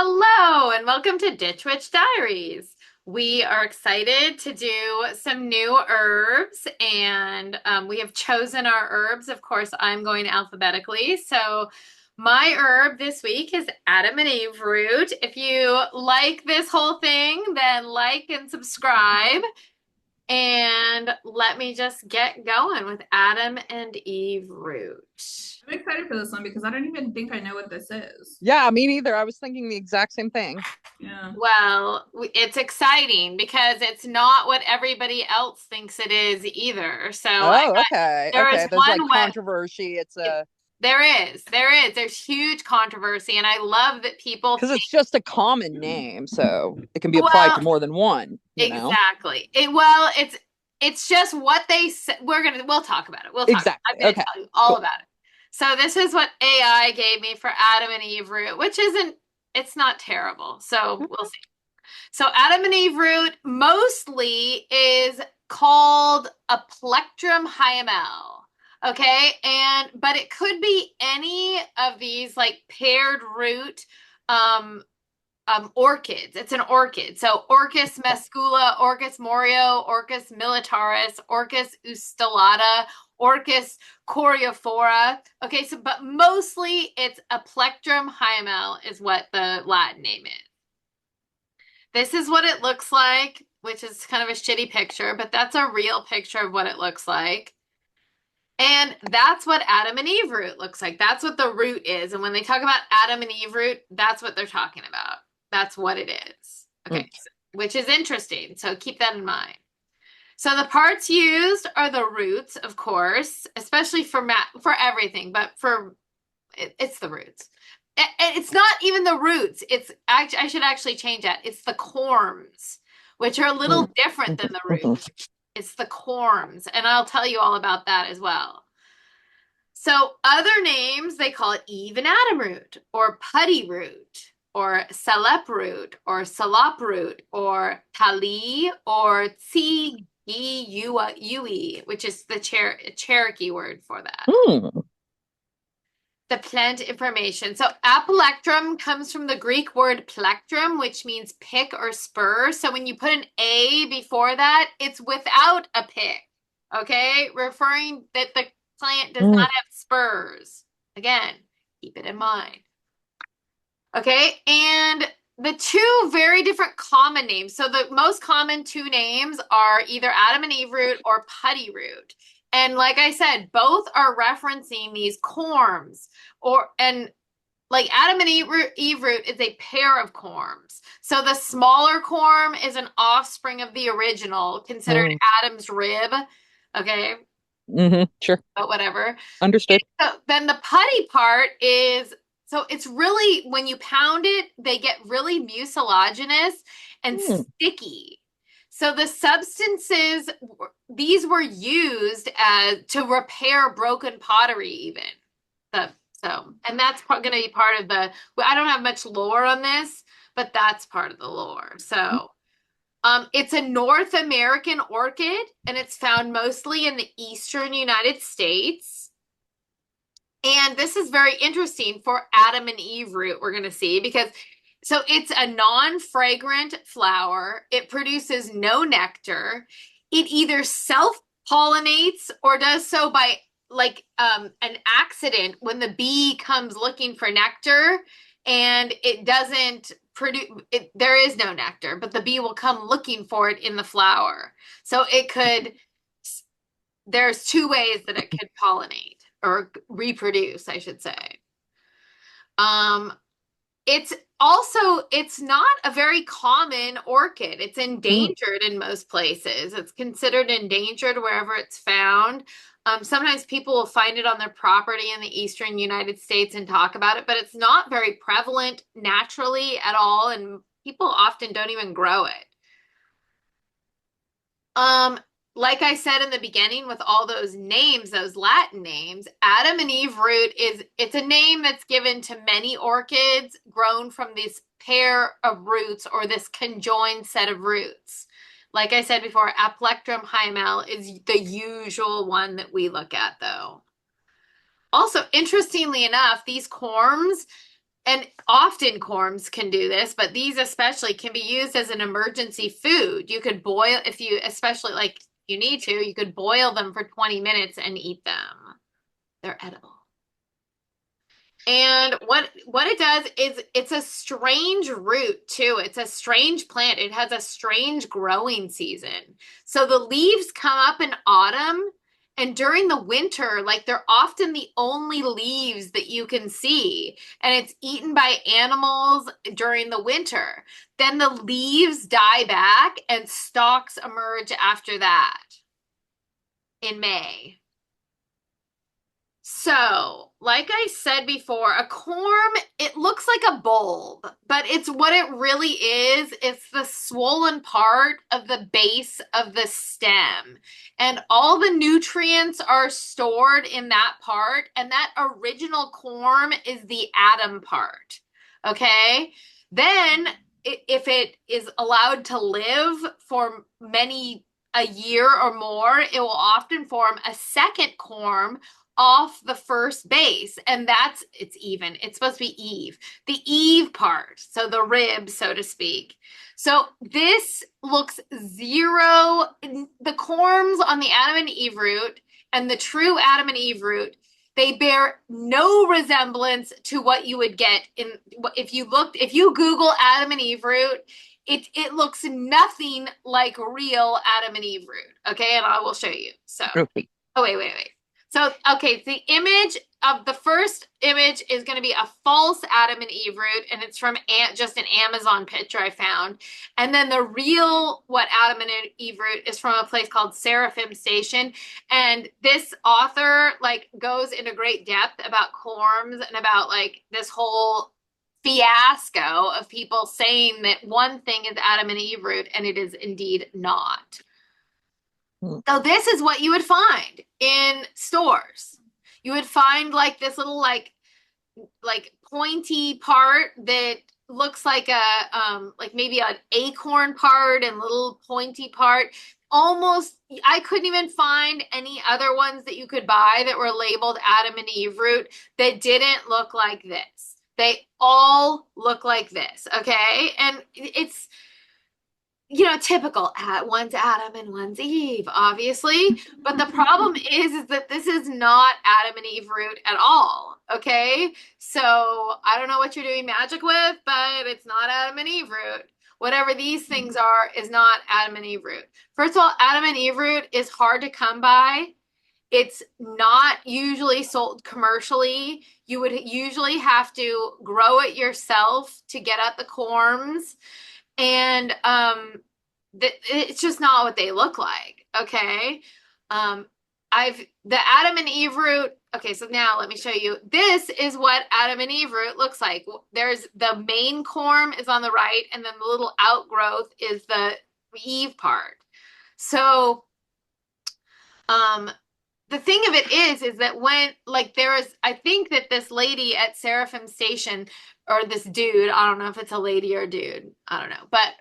Hello, and welcome to Ditch Witch Diaries. We are excited to do some new herbs, and we have chosen our herbs. Of course, I'm going alphabetically. So, my herb this week is Adam and Eve root. If you like this whole thing, then like and subscribe. And let me just get going with Adam and Eve root. I'm excited for this one because I don't even think I know what this is. Yeah, me neither. I was thinking the exact same thing. Yeah. Well, it's exciting because it's not what everybody else thinks it is either. So Oh, okay. there is Okay. There's like one what controversy. It's a there's huge controversy, and I love that people because think, it's just a common name, so it can be applied to well, more than one. exactly. It's just what they say. We'll talk about it. We'll talk. I'm Exactly. going to Okay. tell you all Cool. about it. So this is what AI gave me for Adam and Eve root, which isn't it's not terrible. So we'll see. So Adam and Eve root mostly is called Aplectrum hyemale. Okay, and but it could be any of these like paired root um orchids. It's an orchid. So Orchis mascula, Orchis morio, Orchis militaris, Orchis ustulata, Orchis coriophora. Okay, so but mostly it's Aplectrum hyemale is what the Latin name is. This is what it looks like, which is kind of a shitty picture, but that's a real picture of what it looks like. And that's what Adam and Eve root looks like. That's what the root is. And when they talk about Adam and Eve root, that's what they're talking about. That's what it is. Mm. Okay, which is interesting. So keep that in mind. So the parts used are the roots, of course, especially for everything, but it's the roots. It's not even the roots. It's actually I should actually change that. It's the corms, which are a little Mm. different than the roots. It's the corms, and I'll tell you all about that as well. So other names, they call it Eve and Adam root, or putty root, or salep root, or salop root, or tali, or tsi-yue, which is the Cherokee word for that. Mm. The plant information. So aplectrum comes from the Greek word plectrum, which means pick or spur. So when you put an A before that, it's without a pick. Okay? Referring that the plant does Mm. not have spurs. Again, keep it in mind. Okay? And the two very different common names. So the most common two names are either Adam and Eve root or putty root. And like I said, both are referencing these corms and like Adam and Eve root is a pair of corms. So the smaller corm is an offspring of the original, considered Mm. Adam's rib. Okay, Sure. but whatever. Understood. So then the putty part is so it's really when you pound it, they get really mucilaginous and Mm. sticky. So the substances these were used as to repair broken pottery even. The, and that's going to be part of the I don't have much lore on this, but that's part of the lore. So it's a North American orchid and it's found mostly in the eastern United States. And this is very interesting for Adam and Eve root, we're going to see, because so it's a non-fragrant flower. It produces no nectar. It either self-pollinates or does so by like an accident when the bee comes looking for nectar and it doesn't produce it, there is no nectar, but the bee will come looking for it in the flower. So it could there's two ways that it could pollinate or reproduce, I should say. Um, it's it's not a very common orchid. It's Mm. endangered in most places. It's considered endangered wherever it's found. Sometimes people will find it on their property in the eastern United States and talk about it, but it's not very prevalent naturally at all, and people often don't even grow it. Um, like I said in the beginning, with all those names, those Latin names, Adam and Eve root it's a name that's given to many orchids grown from this pair of roots or this conjoined set of roots. Like I said before, Aplectrum hyemale is the usual one that we look at though. Also, interestingly enough, these corms and often corms can do this, but these especially can be used as an emergency food. You could boil, if you, especially like you need to, you could boil them for 20 minutes and eat them. They're edible. And what it does is it's a strange root too. It's a strange plant. It has a strange growing season. So the leaves come up in autumn, and during the winter, like they're often the only leaves that you can see, and it's eaten by animals during the winter. Then the leaves die back and stalks emerge after that in May. So, like I said before, a corm, it looks like a bulb, but it's what it really is. It's the swollen part of the base of the stem. And all the nutrients are stored in that part. And that original corm is the atom part. Okay? Then, if it is allowed to live for a year or more, it will often form a second corm off the first base, and it's supposed to be the eve part, so the rib, so to speak. So this looks zero, the corms on the Adam and Eve root and the true Adam and Eve root, they bear no resemblance to what you would get if you Google Adam and Eve root. It looks nothing like real Adam and Eve root. Okay, and I will show you. So Okay. oh wait. So, okay, the image of the first image is going to be a false Adam and Eve root, and it's from just an Amazon picture I found. And then the real what Adam and Eve root is from a place called Seraphim Station. And this author like goes into great depth about corms and about like this whole fiasco of people saying that one thing is Adam and Eve root, and it is indeed not. So this is what you would find in stores. You would find like this little like pointy part that looks like like maybe an acorn part and little pointy part. Almost, I couldn't even find any other ones that you could buy that were labeled Adam and Eve root that didn't look like this. They all look like this, okay? And it's typical. One's Adam and one's Eve, obviously. But the problem is that this is not Adam and Eve root at all. Okay. So I don't know what you're doing magic with, but it's not Adam and Eve root. Whatever these things are is not Adam and Eve root. First of all, Adam and Eve root is hard to come by. It's not usually sold commercially. You would usually have to grow it yourself to get at the corms. And it's just not what they look like. Okay. The Adam and Eve root. Okay, so now let me show you. This is what Adam and Eve root looks like. There's the main corm is on the right, and then the little outgrowth is the Eve part. So, the thing of it is that when like I think that this lady at Seraphim Station, or this dude, I don't know if it's a lady or a dude, I don't know, but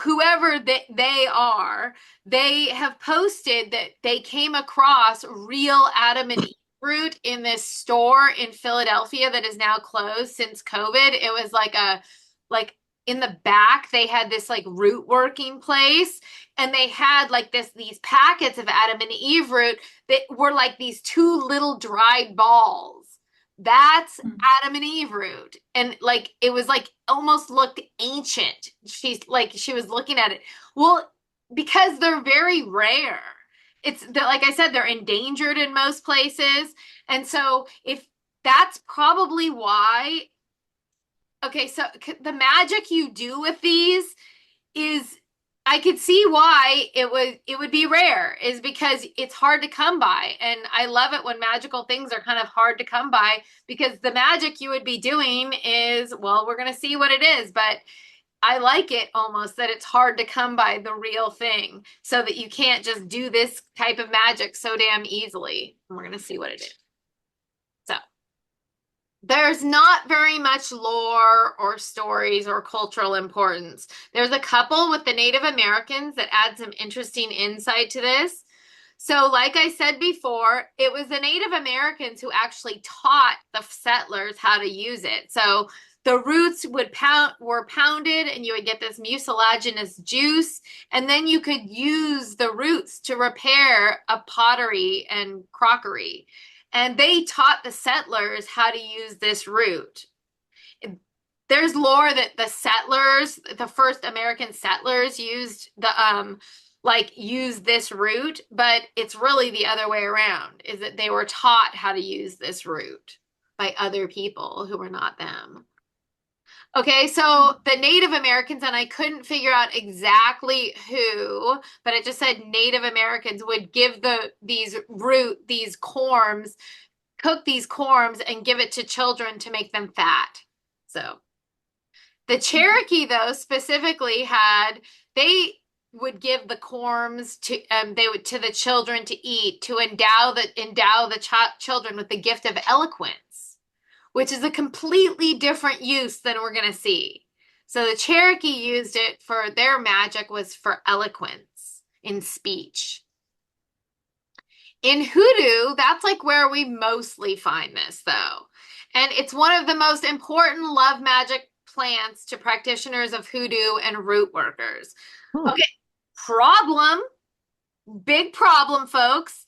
whoever they are, they have posted that they came across real Adam and Eve root in this store in Philadelphia that is now closed since COVID. It was like in the back they had this like root working place, and they had like these packets of Adam and Eve root that were like these two little dried balls. That's Adam and Eve root. And like it was like almost looked ancient. She was looking at it. Well, because they're very rare. Like I said, they're endangered in most places. And so if that's probably why. Okay, so the magic you do with these is, I could see why it would be rare, is because it's hard to come by. And I love it when magical things are kind of hard to come by, because the magic you would be doing is, well, we're going to see what it is, but I like it almost that it's hard to come by the real thing, so that you can't just do this type of magic so damn easily. And we're going to see what it is. So there's not very much lore or stories or cultural importance. There's a couple with the Native Americans that add some interesting insight to this. So, like I said before, it was the Native Americans who actually taught the settlers how to use it. So the roots were pounded, and you would get this mucilaginous juice, and then you could use the roots to repair a pottery and crockery. And they taught the settlers how to use this root. There's lore that the first American settlers used this root, but it's really the other way around, is that they were taught how to use this root by other people who were not them. Okay, so the Native Americans, and I couldn't figure out exactly who, but it just said Native Americans would give these corms, cook these corms and give it to children to make them fat. So the Cherokee, though, specifically they would give the corms to the children to eat, to endow the children with the gift of eloquence, which is a completely different use than we're going to see. So the Cherokee used it for their magic, was for eloquence in speech. In Hoodoo, that's like where we mostly find this, though. And it's one of the most important love magic plants to practitioners of Hoodoo and root workers. Okay, big problem, folks.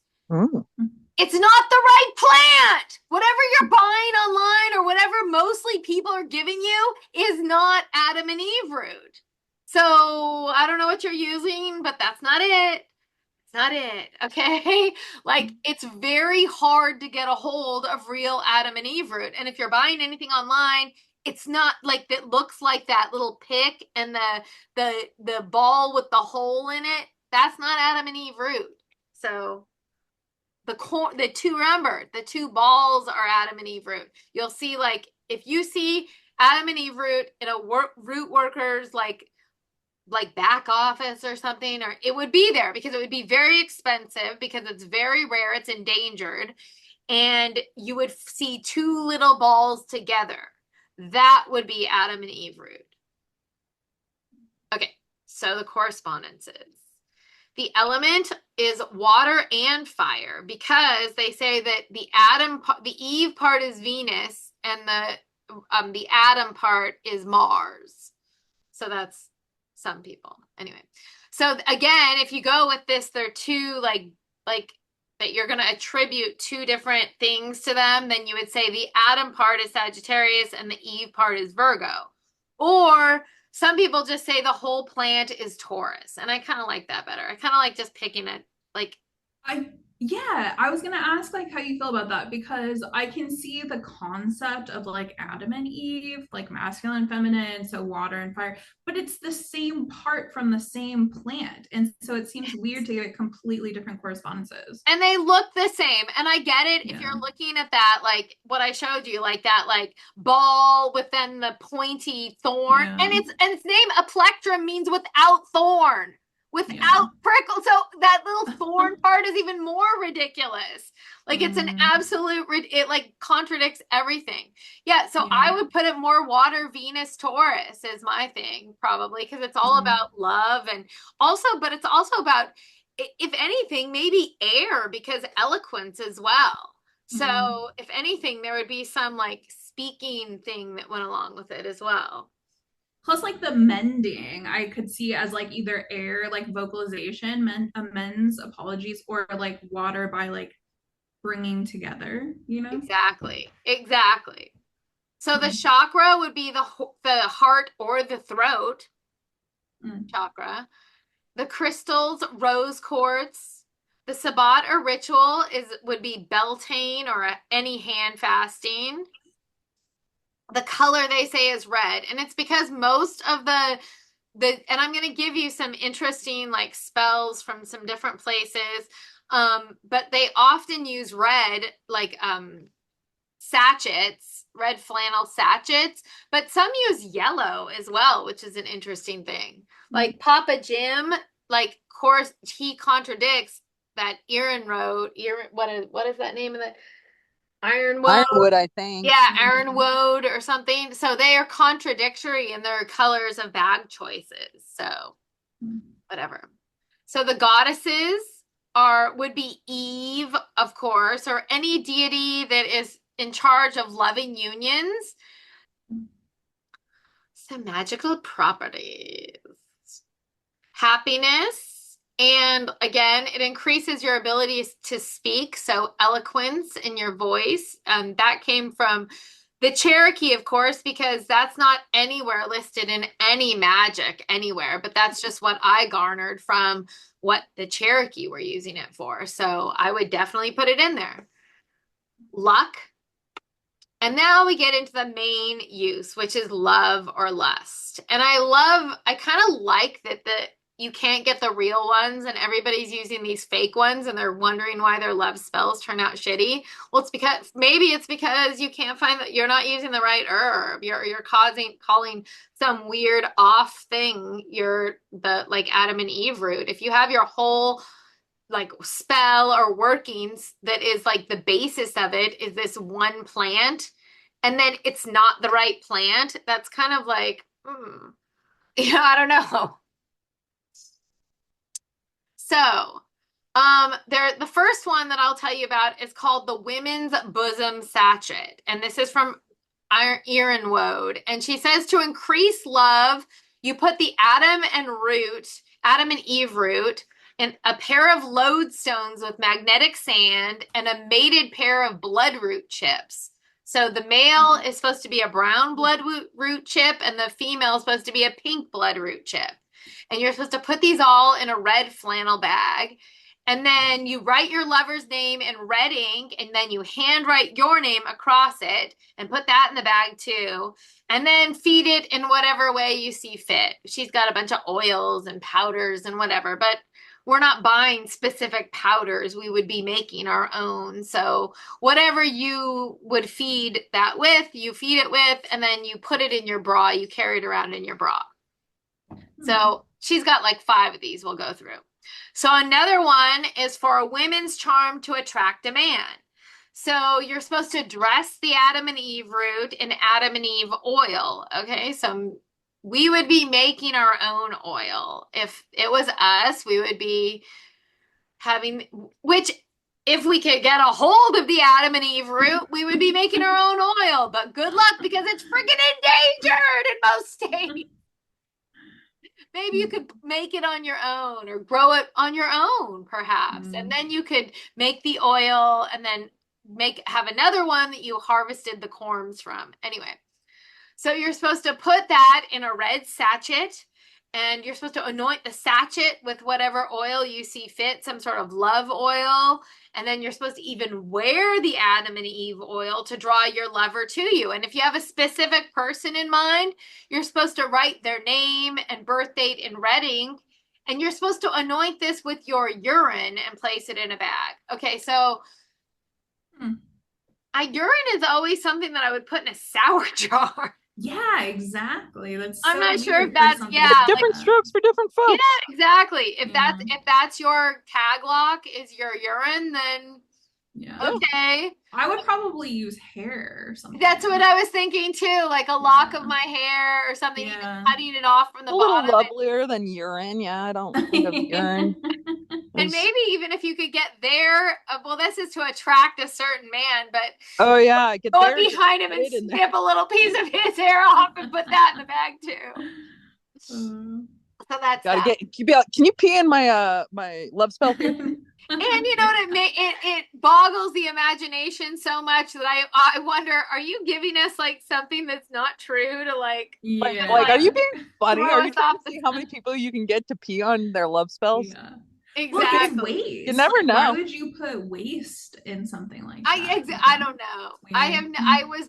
It's not the right plant. Whatever you're buying online or whatever mostly people are giving you is not Adam and Eve root. So I don't know what you're using, but that's not it. It's not it, okay? Like, it's very hard to get a hold of real Adam and Eve root. And if you're buying anything online, it's not like that looks like that little pick and the ball with the hole in it. That's not Adam and Eve root. So the two balls are Adam and Eve root. You'll see, like, if you see Adam and Eve root in a root worker's like back office or something, or it would be there because it would be very expensive because it's very rare, it's endangered, and you would see two little balls together. That would be Adam and Eve root. Okay, so the correspondences. The element is water and fire because they say that the Eve part is Venus and the Adam part is Mars. So that's some people. Anyway, so again, if you go with this, they're two like that you're going to attribute two different things to them, then you would say the Adam part is Sagittarius and the Eve part is Virgo. Or some people just say the whole plant is Taurus, and I kind of like that better. I kind of like just picking it. Like, I was gonna ask like how you feel about that, because I can see the concept of like Adam and Eve, like masculine, feminine, so water and fire, but it's the same part from the same plant, and so it seems weird to get completely different correspondences. And they look the same, and I get it if you're looking at that, like what I showed you, like that like ball with then the pointy thorn, and its name Aplectrum means without thorn. Without prickle, so that little thorn part is even more ridiculous. Like, it's an absolute, it like contradicts everything. So I would put it more water, Venus, Taurus is my thing, probably, because it's all about love, and also, but it's also about, if anything, maybe air, because eloquence as well. So if anything, there would be some like speaking thing that went along with it as well. Plus, like the mending, I could see as like either air, like vocalization, amends, apologies, or like water by like bringing together, you know? Exactly. So the chakra would be the heart or the throat chakra. The crystals, rose quartz. The sabbat or ritual would be Beltane or any hand fasting. The color they say is red, and it's because most of and I'm going to give you some interesting like spells from some different places, but they often use red, like sachets, red flannel sachets, but some use yellow as well, which is an interesting thing. Like Papa Jim, like, of course, he contradicts that Ironwood, what is that name of the Ironwood, I think. Yeah, Ironwood or something. So they are contradictory in their colors of bag choices. So whatever. So the goddesses, would be Eve, of course, or any deity that is in charge of loving unions. Some magical properties. Happiness. And again, it increases your ability to speak. So eloquence in your voice. That came from the Cherokee, of course, because that's not anywhere listed in any magic anywhere, but that's just what I garnered from what the Cherokee were using it for. So I would definitely put it in there. Luck. And now we get into the main use, which is love or lust. And I kind of like that you can't get the real ones and everybody's using these fake ones and they're wondering why their love spells turn out shitty. Well, maybe it's because you can't find that you're not using the right herb. You're calling some weird off thing the like Adam and Eve root. If you have your whole like spell or workings that is like the basis of it is this one plant and then it's not the right plant, that's kind of like I don't know. So the first one that I'll tell you about is called the Women's Bosom Sachet, and this is from Ironwoad, and she says to increase love you put the Adam and Eve root and a pair of lodestones with magnetic sand and a mated pair of bloodroot chips. So the male is supposed to be a brown bloodroot chip and the female is supposed to be a pink bloodroot chip. And you're supposed to put these all in a red flannel bag. And then you write your lover's name in red ink and then you handwrite your name across it and put that in the bag too. And then feed it in whatever way you see fit. She's got a bunch of oils and powders and whatever, but we're not buying specific powders. We would be making our own. So whatever you would feed that with, you feed it with, and then you put it in your bra. You carry it around in your bra. So she's got like 5 of these we'll go through. So another one is for a women's charm to attract a man. So you're supposed to dress the Adam and Eve root in Adam and Eve oil. Okay, so we would be making our own oil. If it was us, we would be having, which if we could get a hold of the Adam and Eve root, we would be making our own oil. But good luck because it's freaking endangered in most states. Maybe you could make it on your own or grow it on your own, perhaps. And then you could make the oil and then have another one that you harvested the corms from. Anyway, so you're supposed to put that in a red sachet and you're supposed to anoint the sachet with whatever oil you see fit, some sort of love oil. And then you're supposed to even wear the Adam and Eve oil to draw your lover to you. And if you have a specific person in mind, you're supposed to write their name and birth date in red ink. And you're supposed to anoint this with your urine and place it in a bag. Okay, so urine is always something that I would put in a sour jar. Yeah, exactly. I'm not sure if that's different strokes for different folks. Yeah, exactly. If that's your tag lock is your urine, then okay. I would probably use hair or something. That's what I was thinking too, like a lock of my hair or something, even cutting it off from the bottom. A little lovelier than urine. Yeah, I don't think of urine. And maybe even if you could get there, well, this is to attract a certain man, but get go behind him and snip a little piece of his hair off and put that in the bag too. So that's can you pee in my my love spell here? And you know what, it boggles the imagination so much that I wonder, are you giving us like something that's not true to like are you being funny? Are you trying to see how many people you can get to pee on their love spells? Yeah. Exactly. Well, waste. You never know. Why would you put waste in something like that? I don't know. I was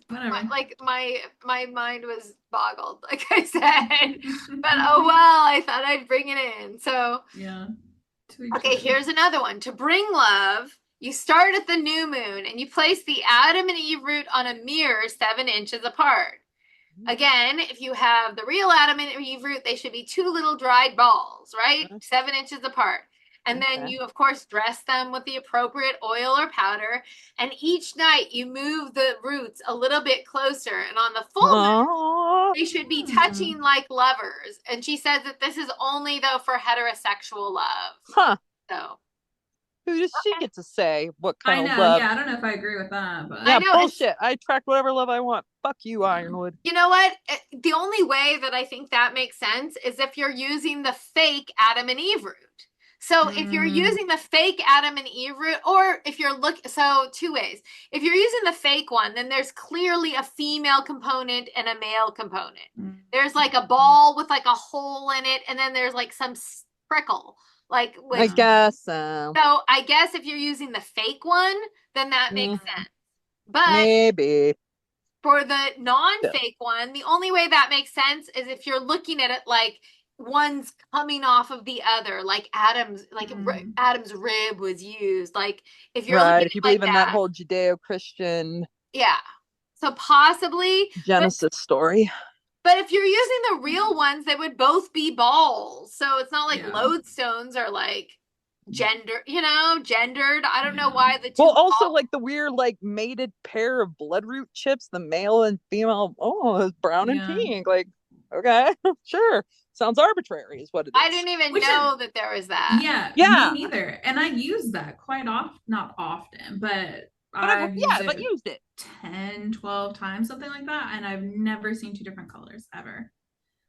like my mind was boggled, like I said. But oh well, I thought I'd bring it in. So yeah. Okay, here's another one. To bring love, you start at the new moon and you place the Adam and Eve root on a mirror 7 inches apart. Again, if you have the real Adam and Eve root, they should be 2 little dried balls, right? 7 inches apart. And then you, of course, dress them with the appropriate oil or powder. And each night you move the roots a little bit closer. And on the full moon, they should be touching like lovers. And she says that this is only, though, for heterosexual love. Huh. So Who does she Okay. get to say what I kind of know. love? Yeah, I don't know if I agree with that, I Yeah, but know it's bullshit. I attract whatever love I want. Fuck you, yeah. Ironwood. You know what? The only way that I think that makes sense is if you're using the fake Adam and Eve root. So if you're Mm, using the fake Adam and Eve root, or if you're so two ways. If you're using the fake one, then there's clearly a female component and a male component. mm, There's like a ball with like a hole in it, and then there's like some prickle, like I with. yeah. guess So I guess if you're using the fake one, then that makes Mm, sense. But maybe. for the Yeah. non-fake one, the only way that makes sense is if you're looking at it like one's coming off of the other, like mm. Adam's rib was used. Like if you're Right. looking If you at it like believe in that that, whole Judeo-Christian yeah. So possibly, but Genesis story. if you're using the real ones, they would both be balls. So it's not like Yeah. lodestones are like gendered. I don't know Yeah. why the Well, two also balls. like the weird like mated pair of bloodroot chips, the male and female. Oh, it's brown and Yeah. pink. Like, okay, sure. Sounds arbitrary, is what it I is. didn't even Which is know that there was that. yeah, me Yeah, neither. And I use that quite often, not often, but but I've used but it used it. 10, 12 times, something like that. And I've never seen two different colors ever.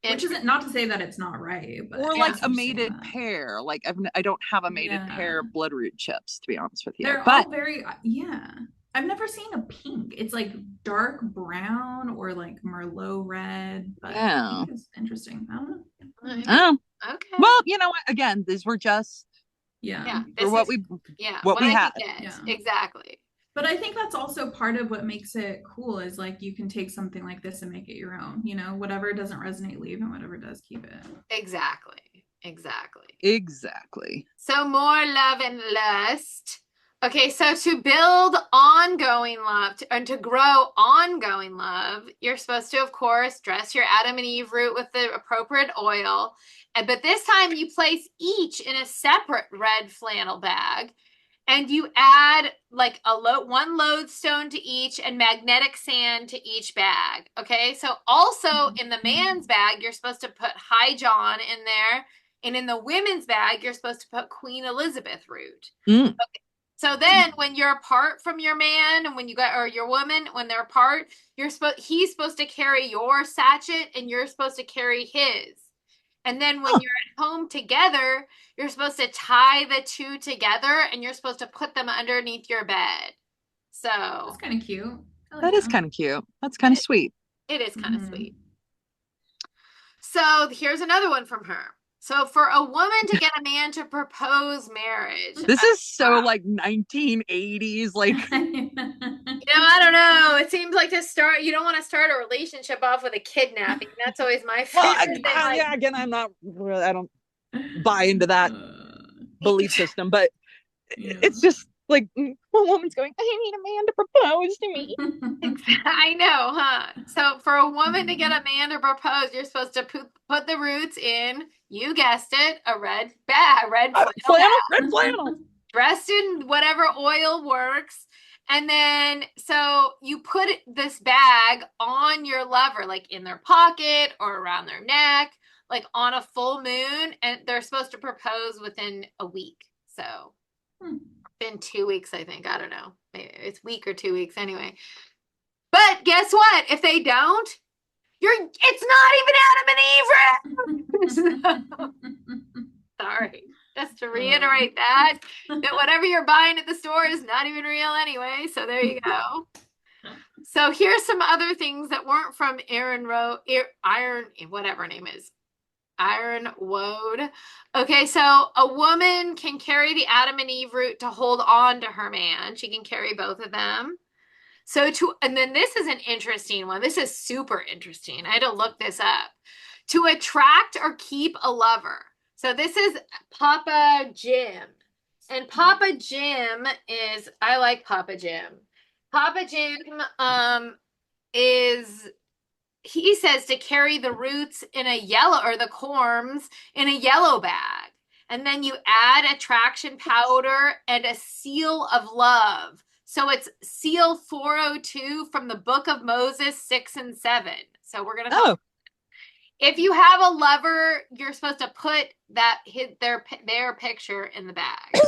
Which isn't Interesting. not to say that it's not right, but Or like Yeah. it's a interesting mated that. pair. Like I don't have a mated Yeah. pair of bloodroot chips, to be honest with you. They're But all very, yeah. I've never seen a pink. It's like dark brown or like Merlot red, but yeah. pink is interesting. I don't know. Oh, Okay. well, you know what? Again, these were just Yeah. Yeah, for this is what what we I had. could get. Yeah. Exactly. But I think that's also part of what makes it cool is like you can take something like this and make it your own, whatever doesn't resonate, leave, and whatever does, keep it. Exactly. Exactly. Exactly. So more love and lust. Okay, so to build ongoing love and to grow ongoing love, you're supposed to, of course, dress your Adam and Eve root with the appropriate oil. But this time you place each in a separate red flannel bag. And you add like one lodestone to each and magnetic sand to each bag. Okay. So also in the man's bag, you're supposed to put High John in there. And in the women's bag, you're supposed to put Queen Elizabeth root. Mm. So then when you're apart from your man and when you got or your woman, when they're apart, he's supposed to carry your sachet and you're supposed to carry his. And then when Huh, you're at home together, you're supposed to tie the two together and you're supposed to put them underneath your bed. That's So kind of cute. I like that is that. kind of cute. That's kind of sweet. it is kind of Mm-hmm. sweet. So here's another one from her. So for a woman to get a man to propose marriage, This is so wow. like 1980s, like I don't know. It seems like you don't want to start a relationship off with a kidnapping. That's always my well, favorite thing. Like, yeah, again, I don't buy into that Uh, belief system, but yeah. it's just like one woman's going, I need a man to propose to me. I know, huh? So for a woman to get a man to propose, you're supposed to put the roots in, you guessed it, a red flannel bag, Red flannel. dressed in whatever oil works. And then, so you put this bag on your lover, like in their pocket or around their neck, like on a full moon, and they're supposed to propose within a week. So, been 2 weeks, I think. I don't know. Maybe it's week or 2 weeks anyway. But guess what? If they don't, it's not even Adam and Eve. Sorry. Just to reiterate that whatever you're buying at the store is not even real anyway. So there you go. So here's some other things that weren't from Iron, whatever her name is. Iron Woad. Okay, so a woman can carry the Adam and Eve root to hold on to her man. She can carry both of them. And then this is an interesting one. This is super interesting. I had to look this up. To attract or keep a lover. So this is Papa Jim. And Papa Jim I like Papa Jim. Papa Jim is he says to carry the roots in a yellow or the corms in a yellow bag. And then you add attraction powder and a seal of love. So it's seal 402 from the book of Moses 6 and 7. So we're going to talk. Oh, If you have a lover, you're supposed to put their picture in the bag.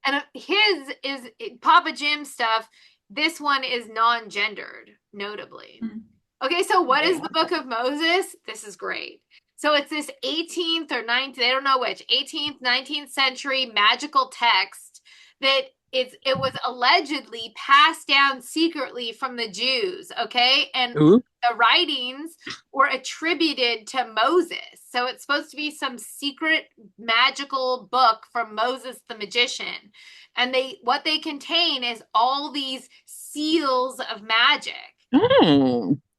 And his is Papa Jim stuff. This one is non-gendered, notably. Okay, so what is the Book of Moses? This is great. So it's this 18th or 19th, they don't know which, 18th, 19th century magical text that it was allegedly passed down secretly from the Jews, okay? And Ooh. the writings were attributed to Moses. So it's supposed to be some secret magical book from Moses the magician. And what they contain is all these seals of magic.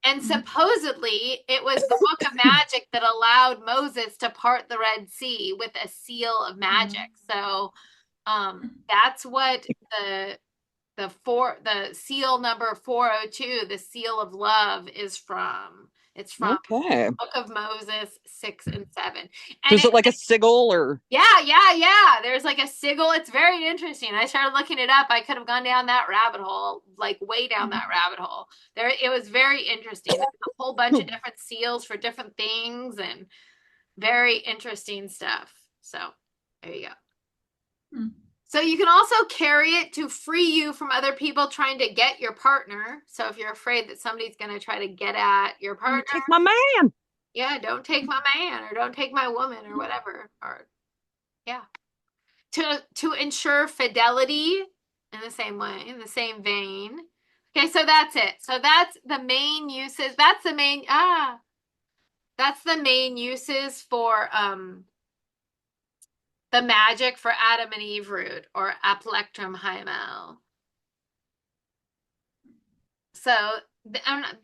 And supposedly it was the book of magic that allowed Moses to part the Red Sea with a seal of magic. So that's what the seal number 402, the seal of love, is from. It's from Book of Moses 6 and 7. And is it like a sigil or? Yeah. There's like a sigil. It's very interesting. I started looking it up. I could have gone down that rabbit hole, like way down that rabbit hole. It was very interesting. There's a whole bunch of different seals for different things and very interesting stuff. So there you go. So you can also carry it to free you from other people trying to get your partner. So if you're afraid that somebody's going to try to get at your partner. Take my man. Yeah, don't take my man, or don't take my woman, or whatever. Or yeah. To ensure fidelity in the same way, in the same vein. Okay, so that's it. So that's the main uses. That's the main uses for the magic for Adam and Eve root, or Aplectrum Hyemale. So,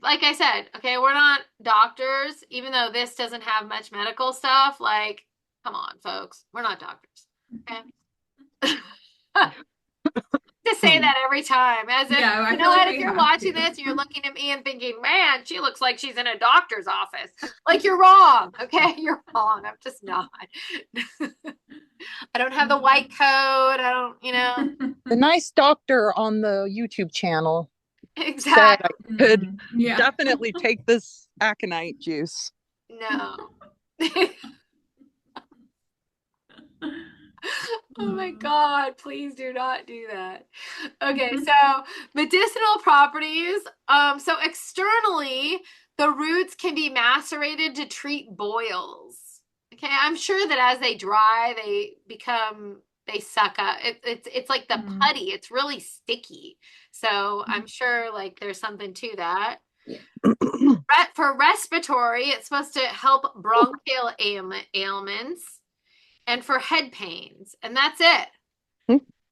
like I said, okay, we're not doctors, even though this doesn't have much medical stuff. Like, come on, folks, we're not doctors. Okay. To say that every time, as if, you know what, if you're watching this and you're looking at me and thinking, man, she looks like she's in a doctor's office, like, you're wrong. Okay, you're wrong. I'm just not. I don't have the white coat. I don't, the nice doctor on the YouTube channel exactly said I could definitely take this aconite juice. No. Oh my God, please do not do that. Okay, so medicinal properties. So externally, the roots can be macerated to treat boils. Okay, I'm sure that as they dry, they suck up. It's like the putty. It's really sticky. So I'm sure like there's something to that. For respiratory, it's supposed to help bronchial ailments. And for head pains, and that's it.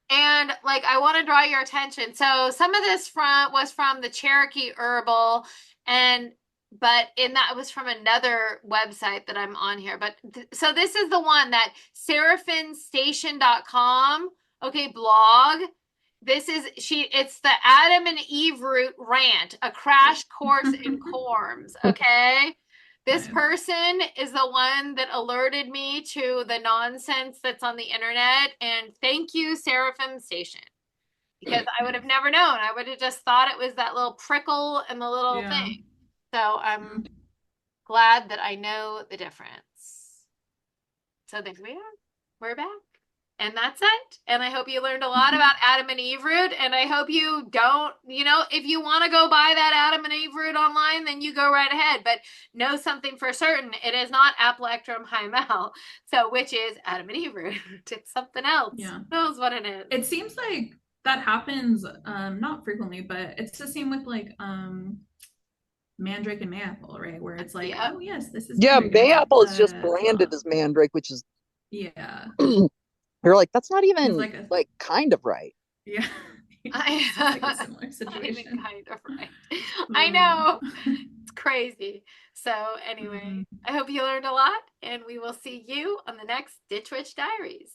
And like, I want to draw your attention. So some of this was from the Cherokee Herbal, but that was from another website that I'm on here. But so this is the one that seraphinstation.com, okay, blog. It's the Adam and Eve root rant, a crash course in corms, okay? This person is the one that alerted me to the nonsense that's on the internet, and thank you, Seraphim Station, because I would have never known. I would have just thought it was that little prickle and the little thing. So I'm glad that I know the difference. So there we are. We're back. And that's it. And I hope you learned a lot about Adam and Eve root. And I hope you don't, if you want to go buy that Adam and Eve root online, then you go right ahead. But know something for certain. It is not Aplectrum Hyemale. So which is Adam and Eve root. It's something else. Yeah. Who knows what it is? It seems like that happens not frequently, but it's the same with like mandrake and mayapple, right? Where it's like, oh yes, this is mayapple is just branded as mandrake, which is you're like, that's not even like kind of right. Yeah. It's like a similar situation. Kind of right. I know. It's crazy. So anyway, I hope you learned a lot, and we will see you on the next Ditch Witch Diaries.